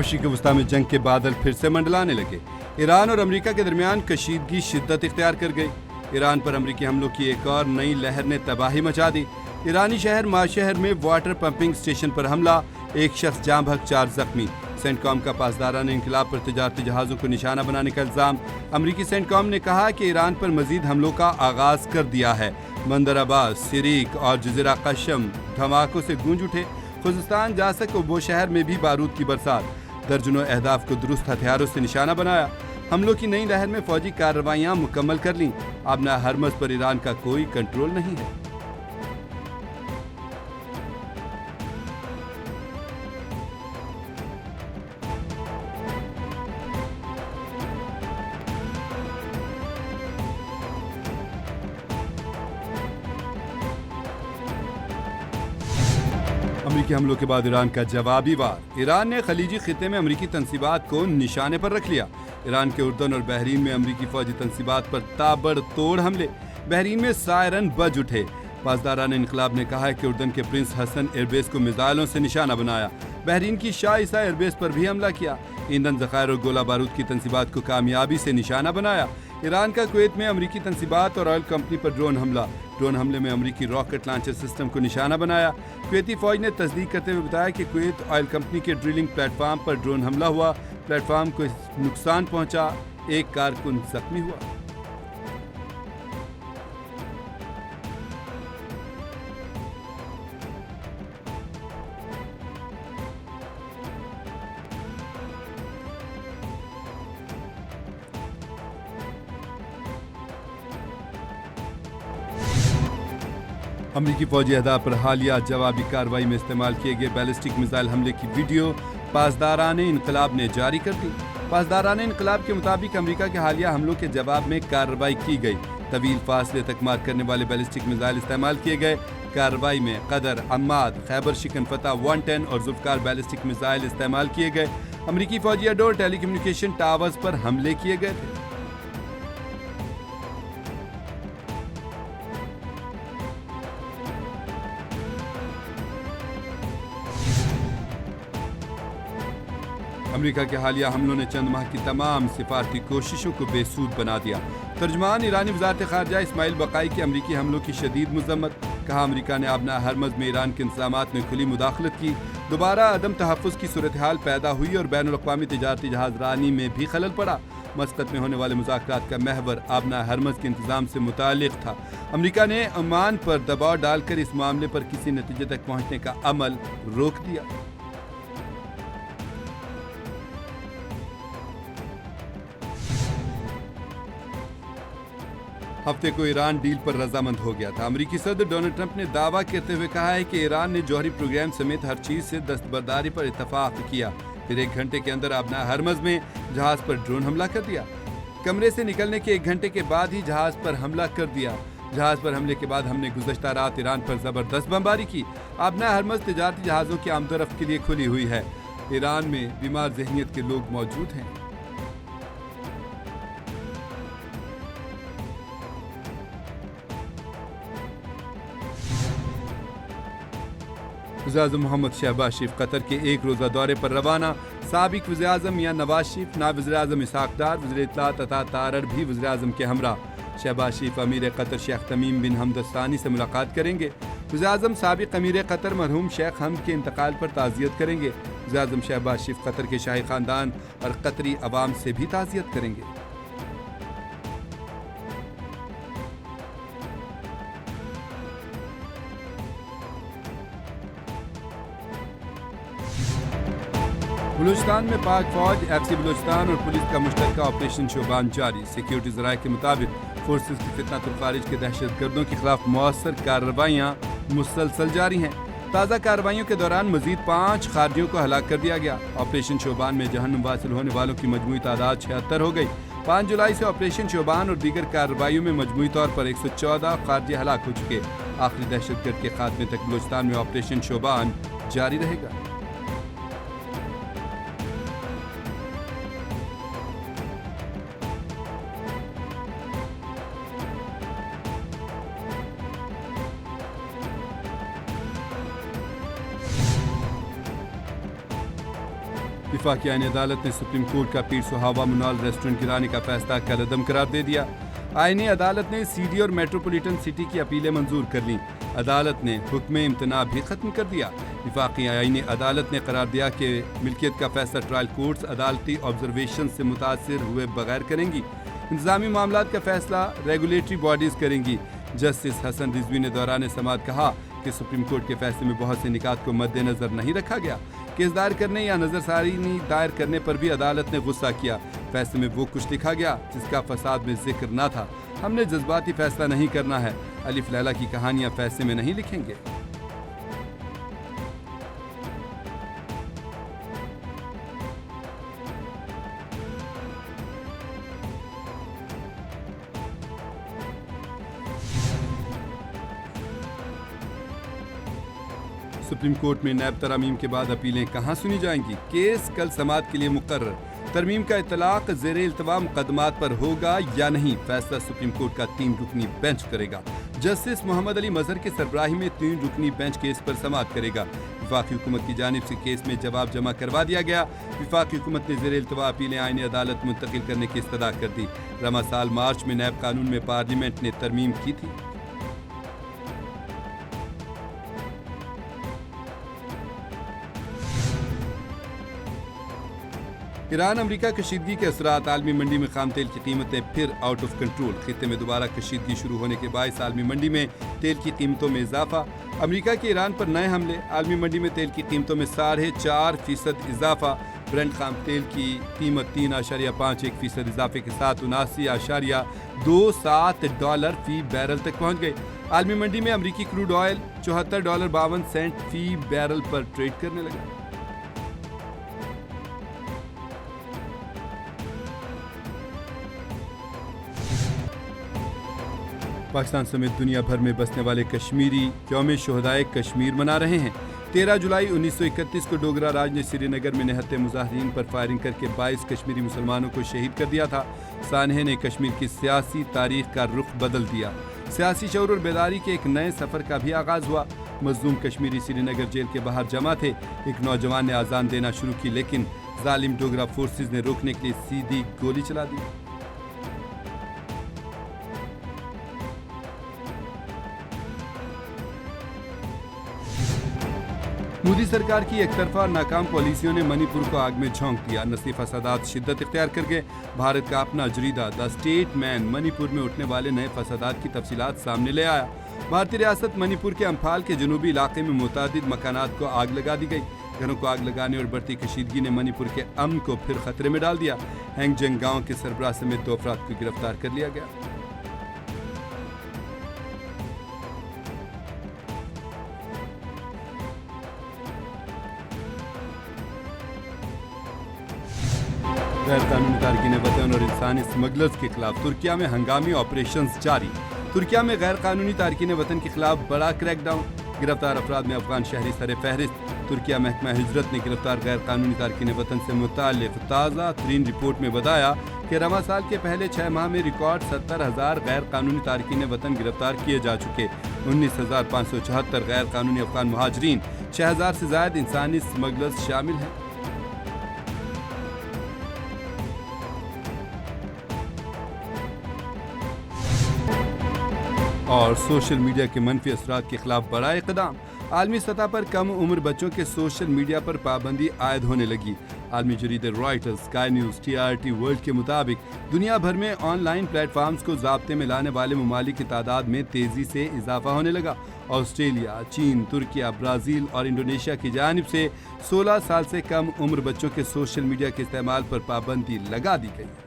मशरिक़ वस्ता में जंग के बादल फिर से मंडलाने लगे। ईरान और अमेरिका के दरमियान कशीदगी शिद्दत इख्तियार कर गई। ईरान पर अमेरिकी हमलों की एक और नई लहर ने तबाही मचा दी। ईरानी शहर माशहर में वाटर पंपिंग स्टेशन पर हमला, एक शख्स जाँ बहक 4 जख्मी। सेंटकॉम का पासदारान इनकलाब पर तिजारती जहाज़ों को निशाना बनाने का इल्ज़ाम। अमरीकी सेंटकॉम ने कहा कि ईरान पर मजीद हमलों का आगाज़ कर दिया है। बंदर अब्बास, सिरीक और जज़ीरा क़शम धमाकों से गूंज उठे। खुज़स्तान जासक और बोशहर में भी बारूद की बरसात। दर्जनों अहदाफ को दुरुस्त हथियारों से निशाना बनाया। हमलों की नई लहर में फौजी कार्रवाइयाँ मुकम्मल कर लीं। अब न हरमज़ पर ईरान का कोई कंट्रोल नहीं है। अमरीकी हमलों के बाद ईरान का जवाबी वार। ईरान ने खलीजी खिते में अमरीकी तंसीबात को निशाने पर रख लिया। ईरान के उर्दन और बहरीन में अमरीकी फौजी तंसीबात पर ताबड़तोड़ हमले। बहरीन में सायरन बज उठे। पासदारान इनकलाब ने कहा है कि उर्दन के प्रिंस हसन एयरबेस को मिसाइलों से निशाना बनाया। बहरीन की शाह ईसा एयरबेस पर भी हमला किया। ईंधन ज़खायर और गोला बारूद की तंसीबात को कामयाबी से निशाना बनाया। ईरान का कुवैत में अमरीकी तंसीबात और ऑयल कंपनी पर ड्रोन हमला। ड्रोन हमले में अमरीकी रॉकेट लॉन्चर सिस्टम को निशाना बनाया। कुवैती फौज ने तस्दीक करते हुए बताया कि कुवैत ऑयल कंपनी के ड्रिलिंग प्लेटफार्म पर ड्रोन हमला हुआ। प्लेटफार्म को नुकसान पहुंचा, एक कारकुन जख्मी हुआ। अमरीकी फौजी अहदाफ पर हालिया जवाबी कार्रवाई में इस्तेमाल किए गए बैलिस्टिक मिसाइल हमले की वीडियो पासदारान इनकलाब ने जारी कर दी। पासदारान इनकलाब के मुताबिक अमरीका के हालिया हमलों के जवाब में कार्रवाई की गई। तवील फासले तक मार करने वाले बैलिस्टिक मिसाइल इस्तेमाल किए गए। कार्रवाई में कदर, अम्माद, खैबर शिकनफता 110 और जुल्फकार बैलिस्टिक मिसाइल इस्तेमाल किए गए। अमरीकी फौजी अड्डों और टेलीकम्युनिकेशन टावर्स पर हमले किए गए थे। अमेरिका के हालिया हमलों ने चंद माह की तमाम सिफारती कोशिशों को बेसूद बना दिया। तर्जमान ईरानी वज़ारत ख़ारजा इस्माइल बक़ाई की अमरीकी हमलों की शदीद मज़म्मत। कहा, अमरीका ने अपना हरमज़ में ईरान के इंतज़ामात में खुली मुदाखलत की। दोबारा अदम तहफ़्फ़ुज़ की सूरत हाल पैदा हुई और बैनुल अक़वामी तिजारती जहाज़ रानी में भी खलल पड़ा। मस्कत में होने वाले मुज़ाकरात का महवर अपना हरमज़ के इंतज़ाम से मुताल्लिक़ था। अमरीका ने ओमान पर दबाव डालकर इस मामले पर किसी नतीजे तक पहुँचने का अमल रोक दिया। हफ्ते को ईरान डील पर रजामंद हो गया था। अमरीकी सदर डोनाल्ड ट्रंप ने दावा करते हुए कहा है कि ईरान ने जौहरी प्रोग्राम समेत हर चीज से दस्तबरदारी पर इत्तफाक किया। फिर 1 घंटे के अंदर अपना हरमज़ में जहाज पर ड्रोन हमला कर दिया। कमरे से निकलने के 1 घंटे के बाद ही जहाज पर हमला कर दिया। जहाज पर हमले के बाद हमने गुज़श्ता रात ईरान पर जबरदस्त बमबारी की। अपना हरमज़ तिजारती जहाज़ों की आमदोरफ्त के लिए खुली हुई है। ईरान में बीमार ज़हनियत के लोग मौजूद हैं। वज़ीर-ए-आज़म मोहम्मद शहबाज शरीफ कतर के 1 रोज़ा दौरे पर रवाना। साबिक वज़ीर-ए-आज़म मियां नवाज शरीफ, नायब वज़ीर-ए-आज़म इसहाक़ डार, वज़ीर इत्तलात अता तारड़ भी वज़ीर-ए-आज़म के हमरा। शहबाज शरीफ अमीर कतर शेख तमीम बिन हमद अल थानी से मुलाकात करेंगे। वज़ीर-ए-आज़म साबिक़ अमीर कतर मरहूम शेख हमद के इंतकाल पर ताज़ियत करेंगे। वज़ीर-ए-आज़म शहबाज शरीफ कतर के शाही ख़ानदान और कतरी अवाम से भी ताज़ियत करेंगे। बलूचिस्तान में पाक फौज, FC बलूचिस्तान और पुलिस का मुश्तरका ऑपरेशन शोबान जारी। सिक्योरिटी ज़राए के मुताबिक फोर्सेस की फितनतुल खारिज के दहशतगर्दों के खिलाफ मौसर कार्रवाइयाँ मुसलसल जारी हैं। ताज़ा कार्रवाइयों के दौरान मजीद 5 खारजियों को हलाक कर दिया गया। ऑपरेशन शोबान में जहन्नुम वासिल होने वालों की मजमूई तादाद 76 हो गई। 5 जुलाई से ऑपरेशन शोबान और दीगर कार्रवाइयों में मजमूई तौर पर 114 खारजी हलाक हो चुके। आखिरी दहशतगर्द के खात्मे तक बलूचिस्तान में ऑपरेशन शोबान जारी रहेगा। वफाकी आईनी अदालत ने सुप्रीम कोर्ट का पीर सुहावा मुनाल रेस्टोरेंट गिराने का फैसला कलअदम करार दे दिया। आईनी अदालत ने सीडी और मेट्रोपॉलिटन सिटी की अपीलें मंजूर कर लीं। अदालत ने हुक्म इम्तना भी खत्म कर दिया। वफाकी आईनी अदालत ने करार दिया कि मिल्कियत का फैसला ट्रायल कोर्ट्स अदालती ऑब्जर्वेशन से मुतासिर हुए बगैर करेंगी। इंतजामी मामलात का फैसला रेगुलेटरी बॉडीज करेंगी। जस्टिस हसन रिजवी ने दौरान समाअत कहा कि सुप्रीम कोर्ट के फैसले में बहुत से निकात को मद्देनजर नहीं रखा गया। केस दायर करने या नजरसानी दायर करने पर भी अदालत ने गुस्सा किया। फैसले में वो कुछ लिखा गया जिसका फसाद में जिक्र न था। हमने जज्बाती फैसला नहीं करना है। अलिफ लैला की कहानियां फैसले में नहीं लिखेंगे। सुप्रीम कोर्ट में नैब तरामीम के बाद अपीलें कहां सुनी जाएंगी? केस कल समाअत के लिए मुकर्रर। तरमीम का इतलाक ज़ेरे इल्तवा मुकदमात पर होगा या नहीं, फैसला सुप्रीम कोर्ट का 3 रुकनी बेंच करेगा। जस्टिस मोहम्मद अली मजहर की सरबराही में 3 रुकनी बेंच केस पर समाअत करेगा। वफाकी हुकूमत की जानिब से केस में जवाब जमा करवा दिया गया। वफाकी हुकूमत ने ज़ेरे इल्तवा अपीलें आईनी अदालत मुंतकिल करने की इस्तदा कर दी। रमा साल मार्च में नैब कानून में पार्लियामेंट ने तरमीम की थी। ईरान अमरीका कशीदगी के असरात। आलमी मंडी में खाम तेल की कीमतें फिर आउट ऑफ कंट्रोल। खित्ते में दोबारा कशीदगी शुरू होने के बायस आलमी मंडी में तेल की कीमतों में इजाफा। अमरीका के ईरान पर नए हमले। आलमी मंडी में तेल की कीमतों में 4.5% इजाफा। ब्रेंट खाम तेल की कीमत 3.51% इजाफे के साथ $79.27 फी बैरल तक पहुंच गई। आलमी मंडी में अमरीकी क्रूड ऑयल $74.52 फी बैरल पर ट्रेड करने लगा। पाकिस्तान समेत दुनिया भर में बसने वाले कश्मीरी यौम शोहदाए कश्मीर मना रहे हैं। 13 जुलाई 1931 को डोगरा राज ने श्रीनगर में निहत्ते मुजाहिरीन पर फायरिंग करके 22 कश्मीरी मुसलमानों को शहीद कर दिया था। सानहे ने कश्मीर की सियासी तारीख का रुख बदल दिया। सियासी शऊर और बेदारी के एक नए सफ़र का भी आगाज़ हुआ। मजलूम कश्मीरी श्रीनगर जेल के बाहर जमा थे। एक नौजवान ने आज़ान देना शुरू की, लेकिन जालिम डोगरा फोर्सेज ने रोकने के लिए सीधी गोली चला दी। मोदी सरकार की एकतरफा और नाकाम पॉलिसियों ने मणिपुर को आग में झोंक दिया। नस्ली फसादात शिद्दत इख्तियार कर गए। भारत का अपना जरीदा द स्टेटमैन मणिपुर में उठने वाले नए फसादात की तफसीलात सामने ले आया। भारतीय रियासत मणिपुर के अम्फाल के जनूबी इलाके में मुतादिद मकानात को आग लगा दी गई। घरों को आग लगाने और बढ़ती कशीदगी ने मणिपुर के अमन को फिर खतरे में डाल दिया। हैंगजंग गांव के सरबराह समेत 2 अफराद को गिरफ्तार कर लिया गया। गैर कानूनी तारकीन वतन और इंसानी स्मगलर्स के खिलाफ तुर्किया में हंगामी ऑपरेशंस जारी। तुर्किया में गैर कानूनी तारकीन वतन के खिलाफ बड़ा क्रैकडाउन। गिरफ्तार अफराद में अफगान शहरी सर फहरिस्त। तुर्किया महकमा हिजरत ने गिरफ्तार गैर कानूनी तारकीन वतन से मुताल्लिक ताज़ा तरीन रिपोर्ट में बताया कि रमा साल के पहले 6 माह में रिकॉर्ड 70,000 गैर कानूनी तारकीन वतन गिरफ्तार किए जा चुके। 19,574 गैर कानूनी अफगान महाजरीन, 6,000 से ज्यादा इंसानी स्मगलर्स शामिल हैं। और सोशल मीडिया के मनफी असरात के खिलाफ बड़ा इक़दाम। आलमी सतह पर कम उम्र बच्चों के सोशल मीडिया पर पाबंदी आयद होने लगी। आलमी जरीदे Reuters, sky news, TRT world के मुताबिक दुनिया भर में ऑनलाइन प्लेटफॉर्म्स को ज़ाब्ते में लाने वाले ममालिक की तादाद में तेज़ी से इजाफा होने लगा। ऑस्ट्रेलिया, चीन, तुर्किया, ब्राज़ील और इंडोनेशिया की जानिब से 16 साल से कम उम्र बच्चों के सोशल मीडिया के इस्तेमाल पर पाबंदी लगा दी गई।